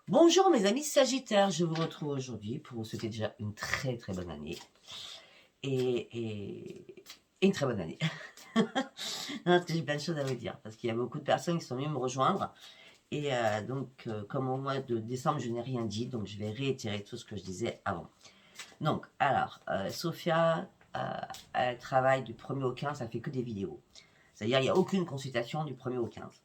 Bonjour mes amis Sagittaires, je vous retrouve aujourd'hui pour vous souhaiter déjà une très très bonne année. Et une très bonne année. Non, parce que j'ai plein de choses à vous dire, parce qu'il y a beaucoup de personnes qui sont venues me rejoindre. Et comme au mois de décembre, je n'ai rien dit, donc je vais réitérer tout ce que je disais avant. Donc, alors, Sophia, elle travaille du 1er au 15, elle fait que des vidéos. C'est-à-dire, il n'y a aucune consultation du 1er au 15.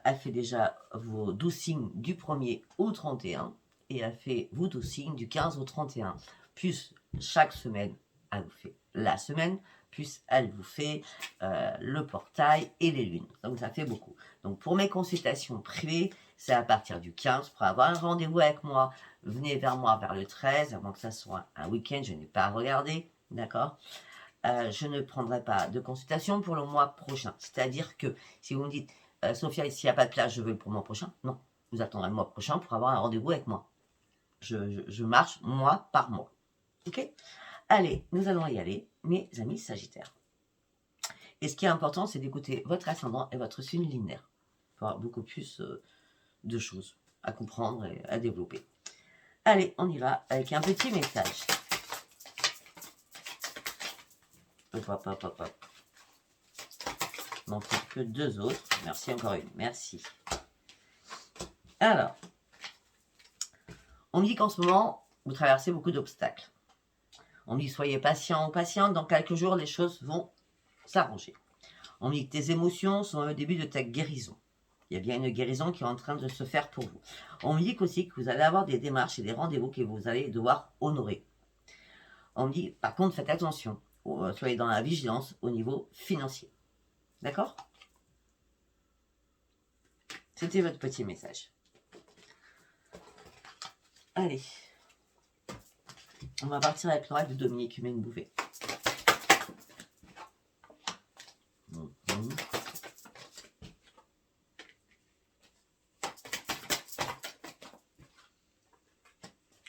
Elle fait déjà vos 12 signes du 1er au 31 et elle fait vos 12 signes du 15 au 31. Plus chaque semaine, elle vous fait la semaine, plus elle vous fait le portail et les lunes. Donc ça fait beaucoup. Donc pour mes consultations privées, c'est à partir du 15. Pour avoir un rendez-vous avec moi, venez vers moi vers le 13, avant que ça soit un week-end, je n'ai pas à regarder, d'accord. Je ne prendrai pas de consultation pour le mois prochain. C'est-à-dire que si vous me dites, Sophia, s'il n'y a pas de place, je veux pour le mois prochain, non. Vous attendrez le mois prochain pour avoir un rendez-vous avec moi. Je marche mois par mois. Ok. Allez, nous allons y aller, mes amis Sagittaires. Et ce qui est important, c'est d'écouter votre ascendant et votre signe lunaire. Pour avoir beaucoup plus de choses à comprendre et à développer. Allez, on y va avec un petit message. Hop, hop, hop, hop, hop. Il n'en trouve que deux autres. Merci encore une. Merci. Alors, on me dit qu'en ce moment, vous traversez beaucoup d'obstacles. On me dit soyez patient ou patiente, dans quelques jours, les choses vont s'arranger. On me dit que tes émotions sont au début de ta guérison. Il y a bien une guérison qui est en train de se faire pour vous. On me dit aussi que vous allez avoir des démarches et des rendez-vous que vous allez devoir honorer. On me dit, par contre, faites attention. Soyez dans la vigilance au niveau financier. D'accord? C'était votre petit message. Allez. On va partir avec l'oracle de Dominique Humaine-Bouvet.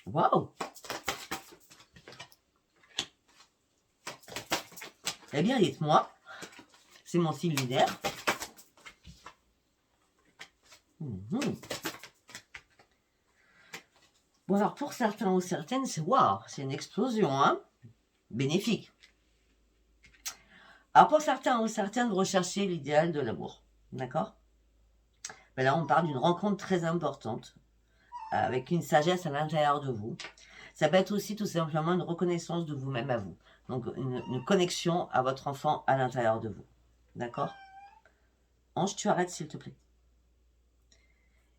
Waouh! Eh bien, dites-moi, c'est mon signe lunaire. Bon, alors pour certains ou certaines, c'est waouh, c'est une explosion, hein? Bénéfique. Alors pour certains ou certaines, recherchez l'idéal de l'amour, d'accord? Ben là, on parle d'une rencontre très importante, avec une sagesse à l'intérieur de vous. Ça peut être aussi tout simplement une reconnaissance de vous-même à vous. Donc une connexion à votre enfant à l'intérieur de vous. D'accord? Ange, tu arrêtes s'il te plaît.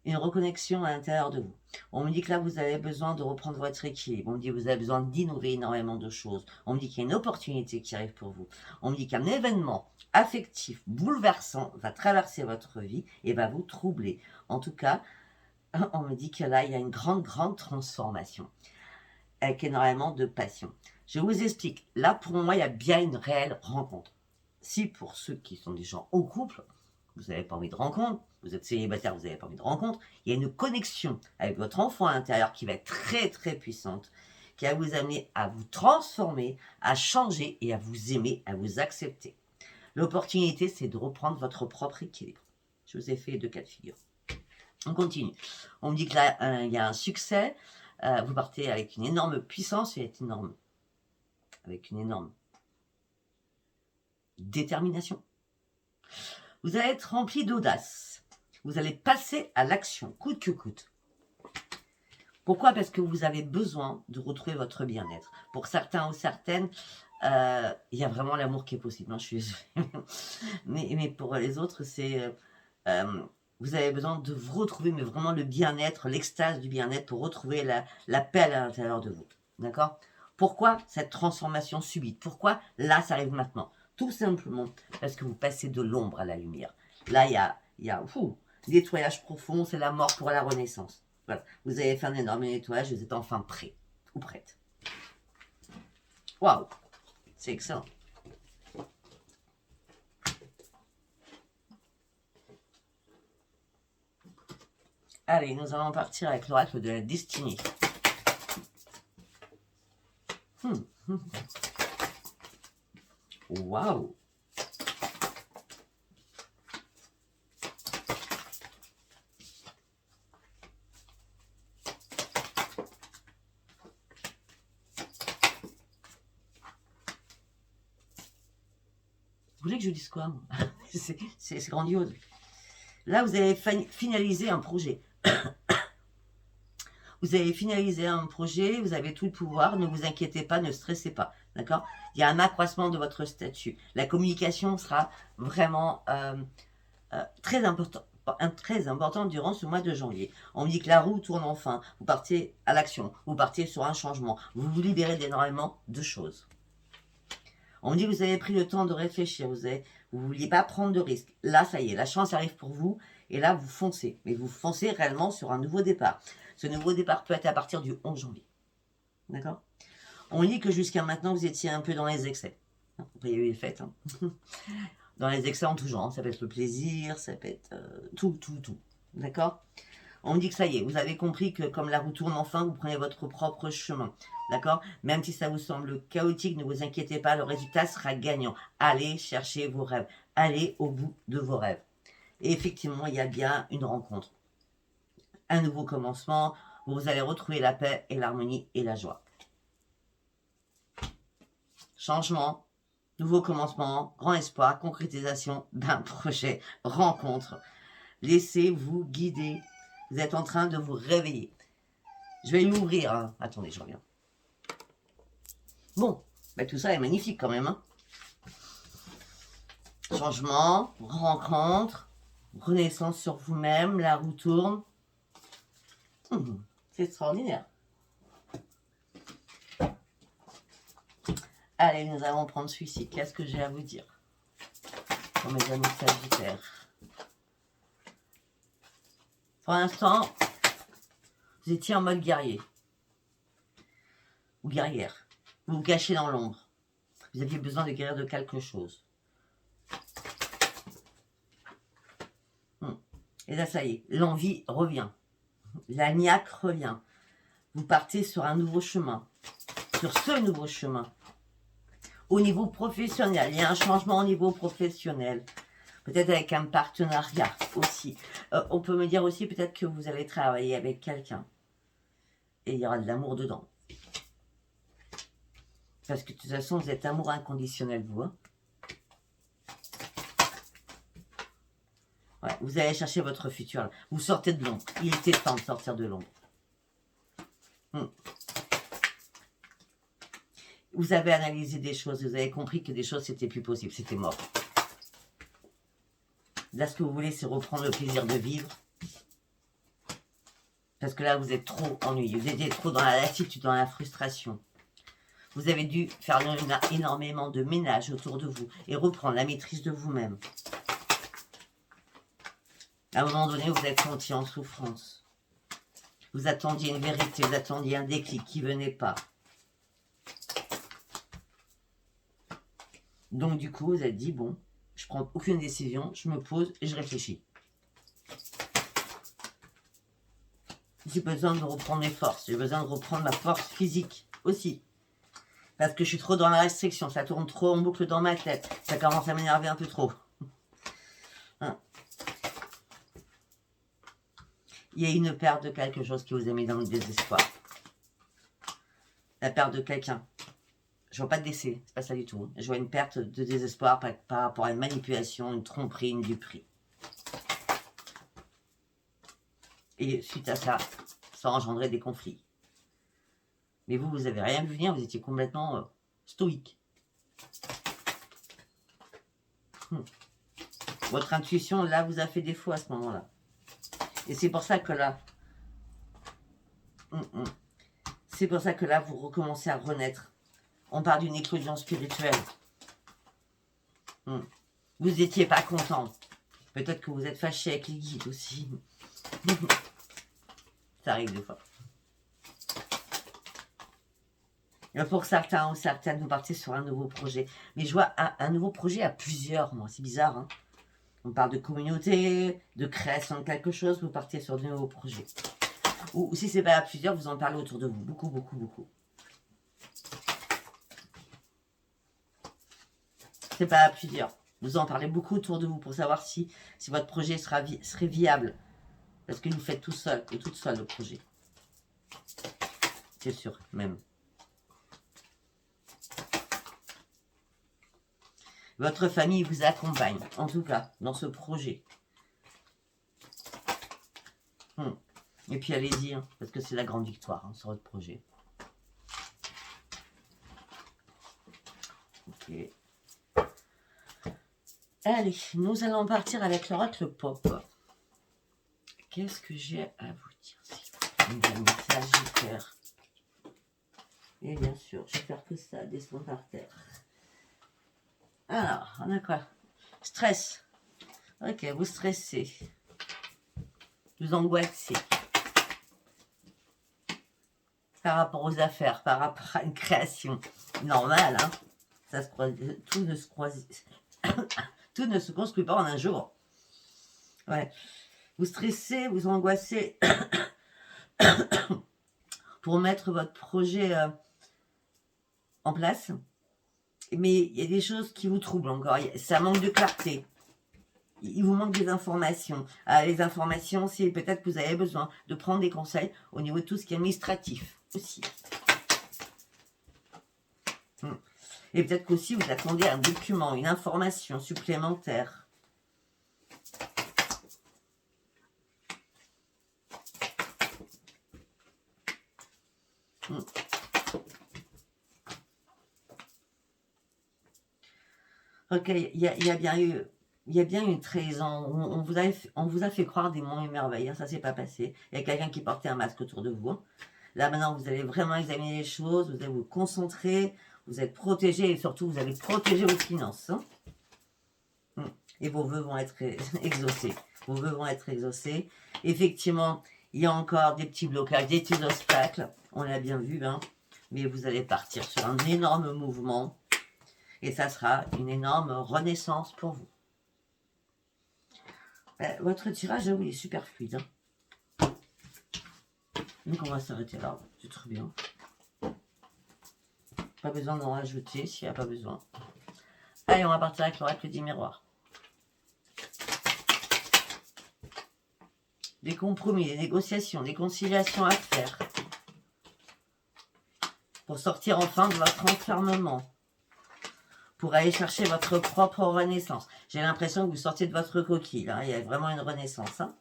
Une reconnexion à l'intérieur de vous. On me dit que là, vous avez besoin de reprendre votre équilibre. On me dit que vous avez besoin d'innover énormément de choses. On me dit qu'il y a une opportunité qui arrive pour vous. On me dit qu'un événement affectif bouleversant va traverser votre vie et va vous troubler. En tout cas, on me dit que là, il y a une grande, grande transformation avec énormément de passion. Je vous explique. Là, pour moi, il y a bien une réelle rencontre. Si pour ceux qui sont des gens au couple, vous n'avez pas envie de rencontre, vous êtes célibataire, vous n'avez pas envie de rencontre, il y a une connexion avec votre enfant à l'intérieur qui va être très très puissante, qui va vous amener à vous transformer, à changer et à vous aimer, à vous accepter. L'opportunité, c'est de reprendre votre propre équilibre. Je vous ai fait deux cas de figure. On continue. On me dit que là, il y a un succès. Vous partez avec une énorme puissance et avec une énorme détermination. Vous allez être rempli d'audace. Vous allez passer à l'action, coûte que coûte. Pourquoi? Parce que vous avez besoin de retrouver votre bien-être. Pour certains ou certaines, il y a vraiment l'amour qui est possible. Hein, je suis mais pour les autres, c'est... vous avez besoin de vous retrouver, mais vraiment le bien-être, l'extase du bien-être pour retrouver la paix à l'intérieur de vous. D'accord? Pourquoi cette transformation subite? Pourquoi là, ça arrive maintenant? Tout simplement parce que vous passez de l'ombre à la lumière. Là, il y a nettoyage profond, c'est la mort pour la renaissance. Voilà. Vous avez fait un énorme nettoyage, vous êtes enfin prêt ou prête. Waouh, c'est excellent. Allez, nous allons partir avec l'oracle de la destinée. Waouh. voulez que je dise quoi? C'est grandiose. Là, vous avez finalisé un projet. Vous avez finalisé un projet, vous avez tout le pouvoir, ne vous inquiétez pas, ne stressez pas. D'accord? Il y a un accroissement de votre statut. La communication sera vraiment très importante durant ce mois de janvier. On me dit que la roue tourne enfin. Vous partez à l'action. Vous partez sur un changement. Vous vous libérez d'énormément de choses. On me dit que vous avez pris le temps de réfléchir. Vous ne vouliez pas prendre de risques. Là, ça y est, la chance arrive pour vous. Et là, vous foncez. Mais vous foncez réellement sur un nouveau départ. Ce nouveau départ peut être à partir du 11 janvier. D'accord? On me dit que jusqu'à maintenant, vous étiez un peu dans les excès. Après, il y a eu les fêtes. Hein. Dans les excès en tout genre. Ça peut être le plaisir, ça peut être tout. D'accord? On me dit que ça y est, vous avez compris que comme la roue tourne enfin, vous prenez votre propre chemin. D'accord? Même si ça vous semble chaotique, ne vous inquiétez pas, le résultat sera gagnant. Allez chercher vos rêves. Allez au bout de vos rêves. Et effectivement, il y a bien une rencontre. Un nouveau commencement, où vous allez retrouver la paix et l'harmonie et la joie. Changement, nouveau commencement, grand espoir, concrétisation d'un projet, rencontre. Laissez-vous guider. Vous êtes en train de vous réveiller. Je vais l'ouvrir. Hein. Attendez, je reviens. Bon, ben tout ça est magnifique quand même. Hein. Changement, rencontre, renaissance sur vous-même, la roue tourne. C'est extraordinaire. Allez, nous allons prendre celui-ci. Qu'est-ce que j'ai à vous dire pour mes amis sagittaires? Pour l'instant, vous étiez en mode guerrier. Ou guerrière. Vous vous cachez dans l'ombre. Vous aviez besoin de guérir de quelque chose. Et là, ça y est, l'envie revient. La niaque revient. Vous partez sur un nouveau chemin. Sur ce nouveau chemin. Au niveau professionnel, il y a un changement au niveau professionnel. Peut-être avec un partenariat aussi. On peut me dire aussi peut-être que vous allez travailler avec quelqu'un. Et il y aura de l'amour dedans. Parce que de toute façon, vous êtes amour inconditionnel, vous. Hein. Ouais, vous allez chercher votre futur. Vous sortez de l'ombre. Il était temps de sortir de l'ombre. Vous avez analysé des choses. Vous avez compris que des choses, c'était plus possible. C'était mort. Là, ce que vous voulez, c'est reprendre le plaisir de vivre. Parce que là, vous êtes trop ennuyé. Vous étiez trop dans la lassitude, dans la frustration. Vous avez dû faire énormément de ménage autour de vous et reprendre la maîtrise de vous-même. À un moment donné, vous êtes senti en souffrance. Vous attendiez une vérité, vous attendiez un déclic qui ne venait pas. Donc du coup, vous êtes dit, bon, je ne prends aucune décision, je me pose et je réfléchis. J'ai besoin de reprendre mes forces, j'ai besoin de reprendre ma force physique aussi. Parce que je suis trop dans la restriction, ça tourne trop en boucle dans ma tête, ça commence à m'énerver un peu trop. Hein. Il y a une perte de quelque chose qui vous a mis dans le désespoir. La perte de quelqu'un. Je vois pas de décès, c'est pas ça du tout. Je vois une perte de désespoir par rapport à une manipulation, une tromperie, une duperie. Et suite à ça, ça engendrait des conflits. Mais vous, vous avez rien vu venir, vous étiez complètement stoïque. Votre intuition, là, vous a fait défaut à ce moment-là. Et c'est pour ça que là, c'est pour ça que là, vous recommencez à renaître. On parle d'une éclosion spirituelle. Vous n'étiez pas content. Peut-être que vous êtes fâché avec les guides aussi. Ça arrive des fois. Et pour certains ou certaines, vous partez sur un nouveau projet. Mais je vois un nouveau projet à plusieurs, moi. C'est bizarre, hein. On parle de communauté, de création de quelque chose, vous partez sur de nouveaux projets. Ou si ce n'est pas à plusieurs, vous en parlez autour de vous. Beaucoup, beaucoup, beaucoup. C'est pas à plusieurs. Vous en parlez beaucoup autour de vous pour savoir si votre projet serait viable. Parce que vous faites tout seul et toute seule le projet. C'est sûr, même. Votre famille vous accompagne, en tout cas, dans ce projet. Et puis allez-y, hein, parce que c'est la grande victoire hein, sur votre projet. Ok. Allez, nous allons partir avec l'oracle pop. Qu'est-ce que j'ai à vous dire? Sagittaire. Et bien sûr, je vais faire que ça, descendre par terre. Alors, on a quoi? Stress. Ok, vous stressez. Vous angoissez. Par rapport aux affaires, par rapport à une création. Normal, hein. Ça se croise, tout ne se construit pas en un jour. Ouais. Vous stressez, vous angoissez pour mettre votre projet en place. Mais il y a des choses qui vous troublent encore. Ça manque de clarté. Il vous manque des informations. Les informations, c'est peut-être que vous avez besoin de prendre des conseils au niveau de tout ce qui est administratif aussi. Et peut-être qu'aussi vous attendez un document, une information supplémentaire. Ok, il y a bien eu... Il y a bien une trahison. On vous a fait croire des monts et merveilles. Hein, ça ne s'est pas passé. Il y a quelqu'un qui portait un masque autour de vous. Là, maintenant, vous allez vraiment examiner les choses. Vous allez vous concentrer. Vous êtes protégé. Et surtout, vous allez protéger vos finances. Hein. Et vos vœux vont être exaucés. Vos vœux vont être exaucés. Effectivement, il y a encore des petits blocages, des petits obstacles. On l'a bien vu. Hein. Mais vous allez partir sur un énorme mouvement. Et ça sera une énorme renaissance pour vous. Votre tirage, oui, est super fluide. Hein. Donc on va s'arrêter là, c'est très bien. Pas besoin d'en rajouter s'il n'y a pas besoin. Allez, on va partir avec l'oracle des miroirs. Des compromis, des négociations, des conciliations à faire. Pour sortir enfin de votre enfermement. Pour aller chercher votre propre renaissance. J'ai l'impression que vous sortez de votre coquille. Là. Il y a vraiment une renaissance. Hein.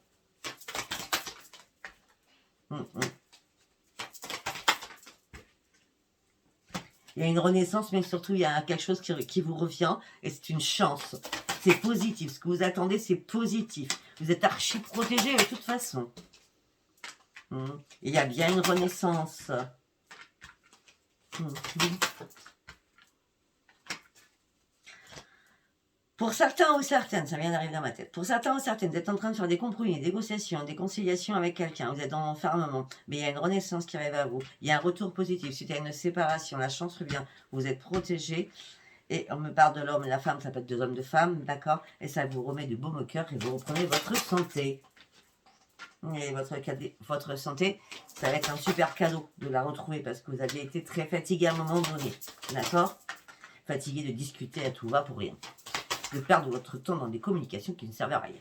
Il y a une renaissance, mais surtout, il y a quelque chose qui vous revient. Et c'est une chance. C'est positif. Ce que vous attendez, c'est positif. Vous êtes archi protégé de toute façon. Il y a bien une renaissance. Pour certains ou certaines, ça vient d'arriver dans ma tête, pour certains ou certaines, vous êtes en train de faire des compromis, des négociations, des conciliations avec quelqu'un, vous êtes dans l'enfermement, mais il y a une renaissance qui arrive à vous, il y a un retour positif, suite à une séparation, la chance revient, vous êtes protégé, et on me parle de l'homme et la femme, ça peut être deux hommes, deux femmes, d'accord, et ça vous remet du baume au cœur et vous reprenez votre santé. Et votre santé, ça va être un super cadeau de la retrouver parce que vous aviez été très fatigué à un moment donné, d'accord, fatigué de discuter à tout va pour rien. De perdre votre temps dans des communications qui ne servent à rien.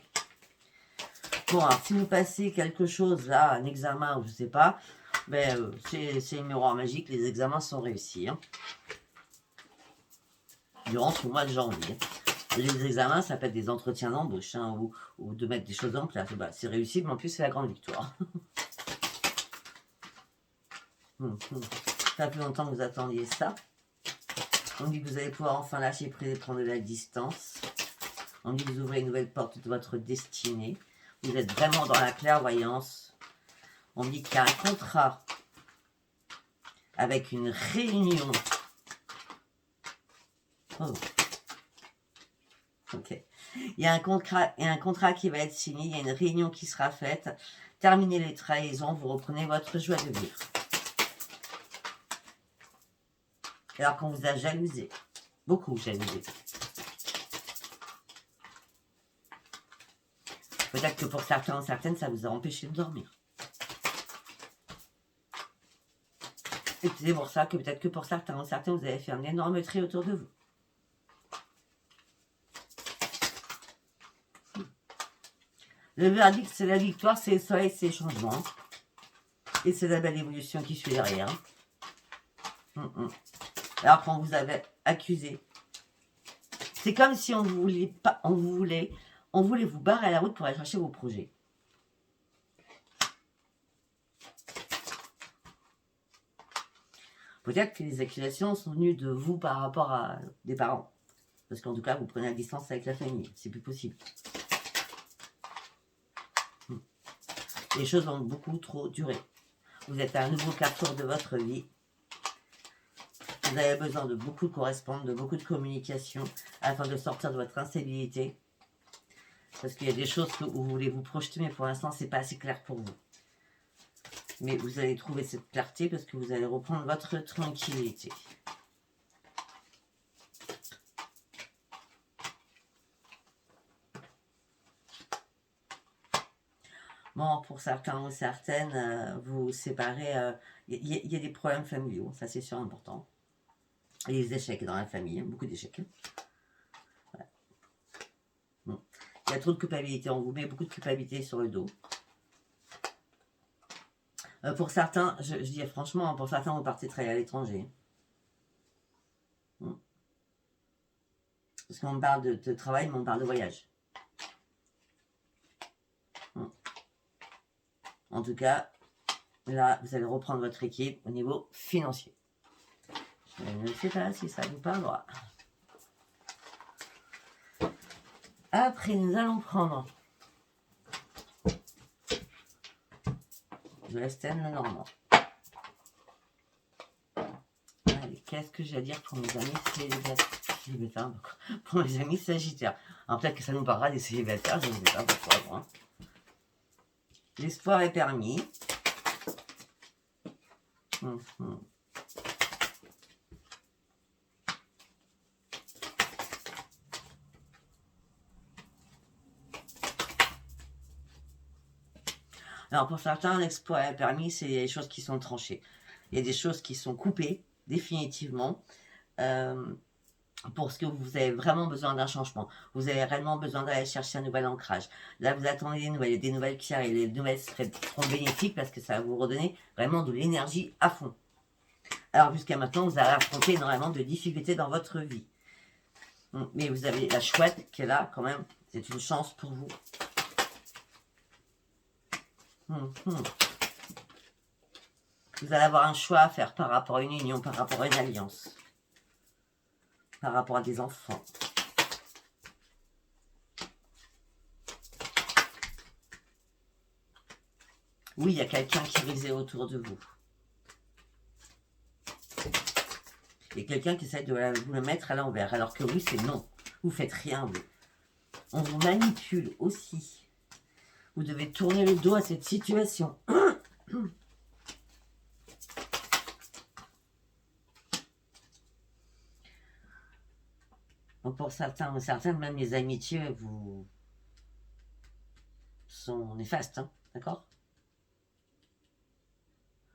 Bon, alors, si vous passez quelque chose là, un examen ou je sais pas, ben, c'est une miroir magique, les examens sont réussis. Hein. Durant tout le mois de janvier. Les examens, ça peut être des entretiens d'embauche hein, ou de mettre des choses en place. Ben, c'est réussi, mais en plus, c'est la grande victoire. Ça fait longtemps que vous attendiez ça. On dit que vous allez pouvoir enfin lâcher prise et prendre de la distance. On dit que vous ouvrez une nouvelle porte de votre destinée. Vous êtes vraiment dans la clairvoyance. On dit qu'il y a un contrat avec une réunion. Oh. Ok. Il y a un contrat qui va être signé. Il y a une réunion qui sera faite. Terminez les trahisons. Vous reprenez votre joie de vivre. Alors qu'on vous a jalousé. Beaucoup jalousé. Peut-être que pour certains ou certaines, ça vous a empêché de dormir. Et c'est pour ça que peut-être que pour certains ou certaines, vous avez fait un énorme tri autour de vous. Le verdict, c'est la victoire, c'est le soleil, c'est le changement. Et c'est la belle évolution qui suit derrière. Alors qu'on vous avait accusé C'est comme si on voulait pas, on voulait vous barrer à la route pour aller chercher vos projets. Peut-être que les accusations sont venues de vous par rapport à des parents. Parce qu'en tout cas, vous prenez la distance avec la famille. C'est plus possible. Les choses ont beaucoup trop duré. Vous êtes à un nouveau carrefour de votre vie. Vous avez besoin de beaucoup de correspondre, de beaucoup de communication afin de sortir de votre instabilité. Parce qu'il y a des choses que vous voulez vous projeter, mais pour l'instant, c'est pas assez clair pour vous. Mais vous allez trouver cette clarté parce que vous allez reprendre votre tranquillité. Bon, pour certains ou certaines, vous vous séparez. Il y a des problèmes familiaux, ça c'est sûr important. Et les échecs dans la famille, hein, beaucoup d'échecs. Ouais. Bon. Il y a trop de culpabilité, on vous met beaucoup de culpabilité sur le dos. Pour certains, je dis franchement, pour certains, vous partez travailler à l'étranger. Parce qu'on parle de travail, mais on parle de voyage. En tout cas, là, vous allez reprendre votre équipe au niveau financier. Je ne sais pas si ça vous parlera. Après, nous allons prendre de l'Estène, le Normand. Allez, qu'est-ce que j'ai à dire pour mes amis célibataires, pour mes amis sagittaires. Alors peut-être que ça nous parlera des célibataires, je ne sais pas pourquoi. Hein. L'espoir est permis. Alors pour certains, l'espoir est permis, c'est des choses qui sont tranchées. Il y a des choses qui sont coupées, définitivement. Pour ce que vous avez vraiment besoin d'un changement. Vous avez réellement besoin d'aller chercher un nouvel ancrage. Là, vous attendez des nouvelles. Il y a des nouvelles qui arrivent. Les nouvelles seront bénéfiques parce que ça va vous redonner vraiment de l'énergie à fond. Alors, jusqu'à maintenant, vous avez affronté énormément de difficultés dans votre vie. Mais vous avez la chouette qui est là, quand même. C'est une chance pour vous. Vous allez avoir un choix à faire par rapport à une union, par rapport à une alliance. Par rapport à des enfants. Oui, il y a quelqu'un qui risait autour de vous. Il y a quelqu'un qui essaie de vous le mettre à l'envers. Alors que oui, c'est non. Vous ne faites rien, vous. On vous manipule aussi. Vous devez tourner le dos à cette situation. Donc pour certains ou certaines, même les amitiés vous sont néfastes, hein, d'accord?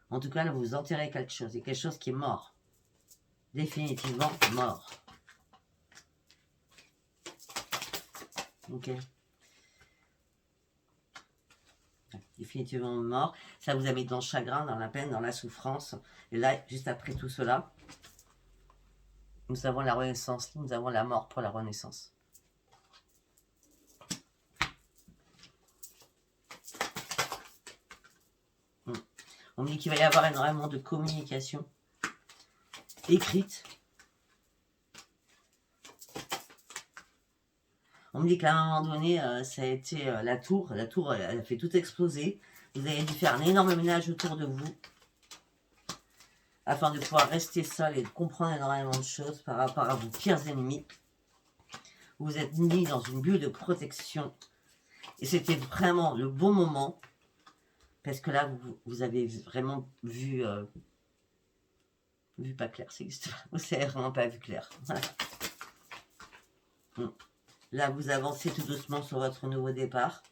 En tout cas, là, vous enterrez quelque chose. Il y a quelque chose qui est mort. Définitivement mort. Ok. Définitivement mort. Ça vous a mis dans le chagrin, dans la peine, dans la souffrance. Et là, juste après tout cela, nous avons la renaissance. Nous avons la mort pour la renaissance. On dit qu'il va y avoir énormément de communication écrite. On me dit qu'à un moment donné, ça a été la tour. La tour, elle a fait tout exploser. Vous avez dû faire un énorme ménage autour de vous afin de pouvoir rester seul et de comprendre énormément de choses par rapport à vos pires ennemis. Vous êtes mis dans une bulle de protection et c'était vraiment le bon moment parce que là, vous avez vraiment vu pas clair. Vous n'avez vraiment pas vu clair. Voilà. Là, vous avancez tout doucement sur votre nouveau départ.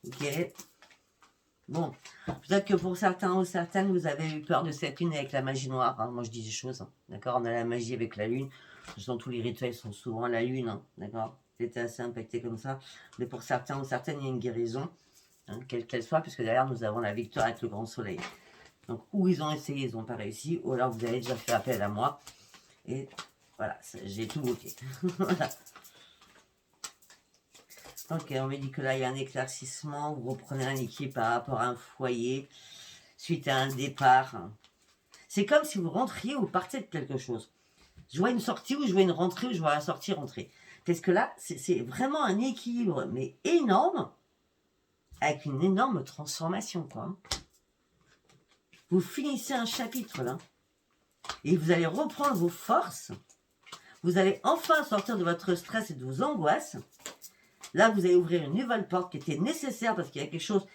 Ok. Bon, peut-être que pour certains ou certaines, vous avez eu peur de cette lune avec la magie noire. Hein. Moi, je dis des choses. Hein. D'accord. On a la magie avec la lune. Tous les rituels sont souvent la lune. Hein. D'accord. C'était assez impacté comme ça. Mais pour certains ou certaines, il y a une guérison. Hein, quelle qu'elle soit, puisque derrière, nous avons la victoire avec le grand soleil. Donc, ou ils ont essayé, ils n'ont pas réussi. Ou alors, vous avez déjà fait appel à moi. Et voilà, j'ai tout bloqué. Voilà. Ok, on me dit que là, il y a un éclaircissement. Vous reprenez un équilibre par rapport à un foyer suite à un départ. C'est comme si vous rentriez ou partiez de quelque chose. Je vois une sortie ou je vois une rentrée ou je vois la sortie rentrer. Parce que là, c'est vraiment un équilibre, mais énorme, avec une énorme transformation, quoi. Vous finissez un chapitre, là. Et vous allez reprendre vos forces. Vous allez enfin sortir de votre stress et de vos angoisses. Là, vous allez ouvrir une nouvelle porte qui était nécessaire parce qu'il y a quelque chose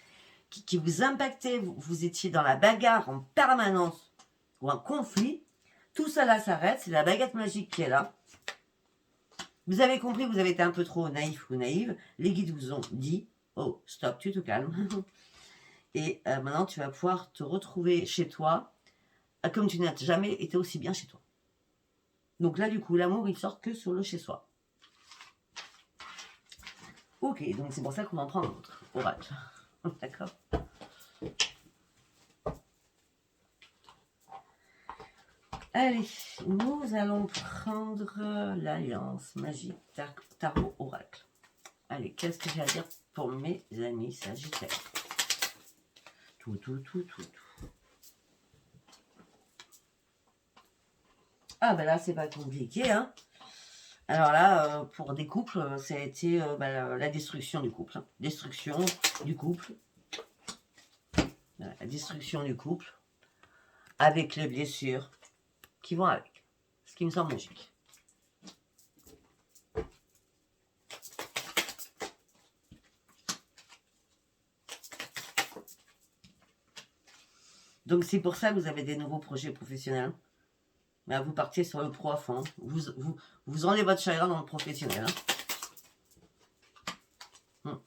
qui vous impactait. Vous étiez dans la bagarre en permanence ou un conflit. Tout ça là s'arrête. C'est la baguette magique qui est là. Vous avez compris, vous avez été un peu trop naïf ou naïve. Les guides vous ont dit, oh, stop, tu te calmes. Et maintenant, tu vas pouvoir te retrouver chez toi comme tu n'as jamais été aussi bien chez toi. Donc là, du coup, l'amour, il sort que sur le chez-soi. Ok, donc c'est pour ça qu'on va en prendre un autre. Oracle. D'accord. Allez, nous allons prendre l'Alliance Magique Tarot Oracle. Allez, qu'est-ce que j'ai à dire pour mes amis Sagittaires? Tout. Ah ben là, c'est pas compliqué, hein. Alors là, pour des couples, ça a été la destruction du couple. Hein. Destruction du couple. La destruction du couple. Avec les blessures qui vont avec. Ce qui me semble logique. Donc c'est pour ça que vous avez des nouveaux projets professionnels. Là, vous partiez sur le pro à fond. Vous enlevez votre chagrin dans le professionnel. Hein.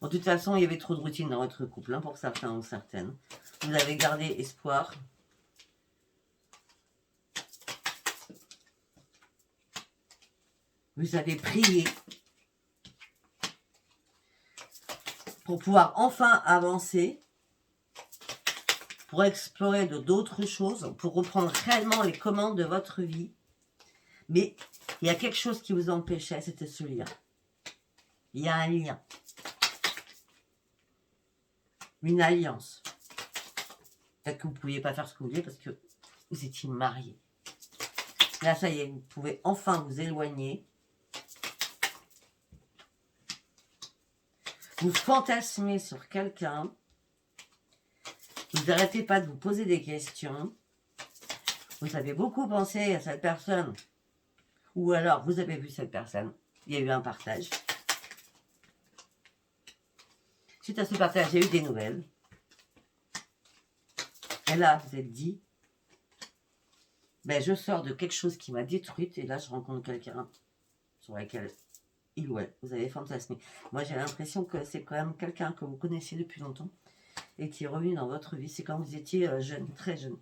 Bon, de toute façon, il y avait trop de routine dans votre couple, hein, pour certains ou certaines. Vous avez gardé espoir. Vous avez prié pour pouvoir enfin avancer, pour explorer d'autres choses, pour reprendre réellement les commandes de votre vie. Mais il y a quelque chose qui vous empêchait, c'était ce lien. Il y a un lien. Une alliance. Peut-être que vous ne pouviez pas faire ce que vous vouliez parce que vous étiez mariés. Là, ça y est, vous pouvez enfin vous éloigner. Vous fantasmez sur quelqu'un. Vous n'arrêtez pas de vous poser des questions. Vous avez beaucoup pensé à cette personne. Ou alors, vous avez vu cette personne. Il y a eu un partage. Suite à ce partage, il y a eu des nouvelles. Et là, vous êtes dit, ben, je sors de quelque chose qui m'a détruite. Et là, je rencontre quelqu'un sur lequel il ou elle, vous avez fantasmé. Moi, j'ai l'impression que c'est quand même quelqu'un que vous connaissiez depuis longtemps et qui est revenu dans votre vie. C'est quand vous étiez jeune, très jeune.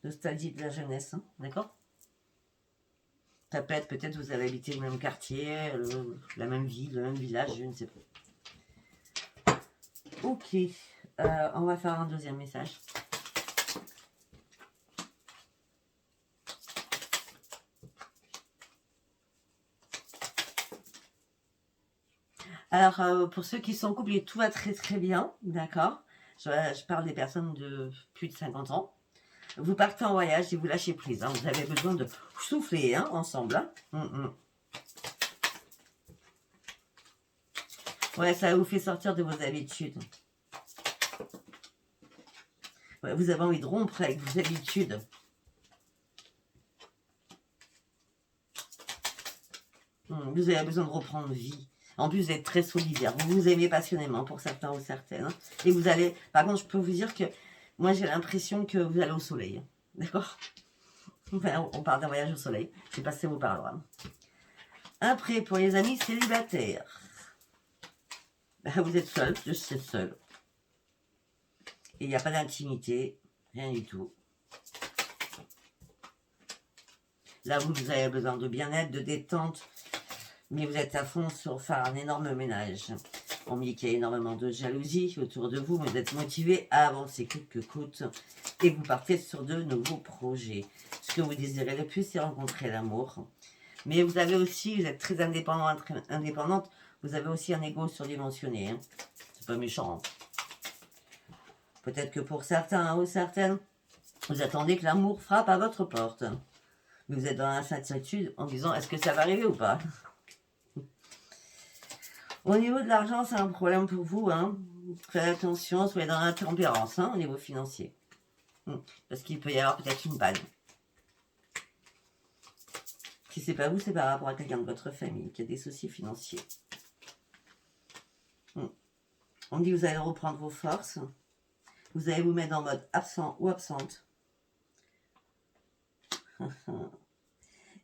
Nostalgie de la jeunesse, hein, d'accord? Ça peut être, peut-être vous avez habité le même quartier, la même ville, le même village, je ne sais pas. Ok, on va faire un deuxième message. Alors, pour ceux qui sont en couple, tout va très très bien, d'accord? Je parle des personnes de plus de 50 ans. Vous partez en voyage et vous lâchez prise. Hein. Vous avez besoin de souffler, hein, ensemble. Hein. Ouais, ça vous fait sortir de vos habitudes. Ouais, vous avez envie de rompre avec vos habitudes. Vous avez besoin de reprendre vie. En plus, vous êtes très solidaire. Vous vous aimez passionnément pour certains ou certaines. Hein. Et vous allez... Par contre, je peux vous dire que moi, j'ai l'impression que vous allez au soleil. D'accord? Enfin, on parle d'un voyage au soleil. Je ne sais pas si ça vous parlera. Après, pour les amis célibataires. Vous êtes seul, je suis seul. Et il n'y a pas d'intimité, rien du tout. Là, vous avez besoin de bien-être, de détente. Mais vous êtes à fond sur faire un énorme ménage. On me dit qu'il y a énormément de jalousie autour de vous, mais vous êtes motivé à avancer coûte que coûte. Et vous partez sur de nouveaux projets. Ce que vous désirez le plus, c'est rencontrer l'amour. Mais vous avez aussi, vous êtes très indépendant, très indépendante, vous avez aussi un ego surdimensionné. Hein. C'est pas méchant. Hein. Peut-être que pour certains ou certaines, vous attendez que l'amour frappe à votre porte. Mais vous êtes dans l'incertitude en disant, est-ce que ça va arriver ou pas? Au niveau de l'argent, c'est un problème pour vous. Hein. Faites attention, soyez dans l'intempérance au niveau financier. Parce qu'il peut y avoir peut-être une panne. Si c'est pas vous, c'est par rapport à quelqu'un de votre famille qui a des soucis financiers. On dit que vous allez reprendre vos forces. Vous allez vous mettre en mode absent ou absente.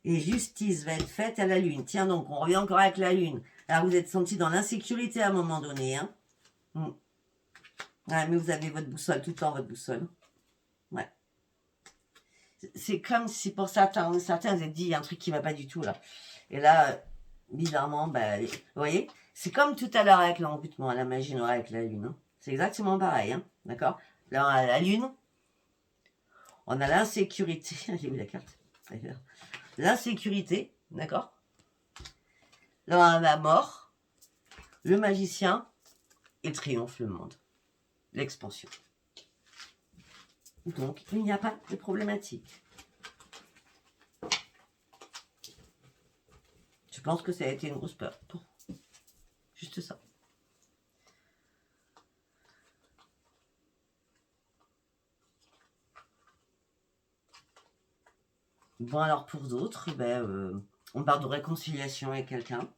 Et justice va être faite à la lune. Tiens donc, on revient encore avec la lune. Alors vous êtes senti dans l'insécurité à un moment donné. Hein. Ouais, mais vous avez votre boussole, tout le temps votre boussole. Ouais. C'est comme si pour certains vous avez dit, il y a un truc qui ne va pas du tout là. Et là, bizarrement, vous voyez, c'est comme tout à l'heure avec l'envoûtement, la magie noire avec la lune. Hein. C'est exactement pareil, hein, d'accord? Là, on a la lune, on a l'insécurité. J'ai vu la carte. L'insécurité, d'accord? Là, on a la mort, le magicien et triomphe le monde. L'expansion. Donc, il n'y a pas de problématique. Je pense que ça a été une grosse peur. Juste ça. Bon, alors pour d'autres, on parle de réconciliation avec quelqu'un.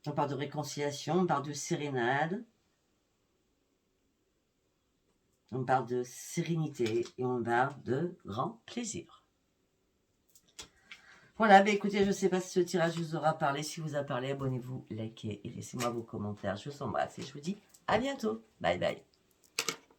On parle de réconciliation, on parle de sérénade. On parle de sérénité et on parle de grand plaisir. Voilà, écoutez, je ne sais pas si ce tirage vous aura parlé. Si vous a parlé, abonnez-vous, likez et laissez-moi vos commentaires. Je vous embrasse et je vous dis à bientôt. Bye bye.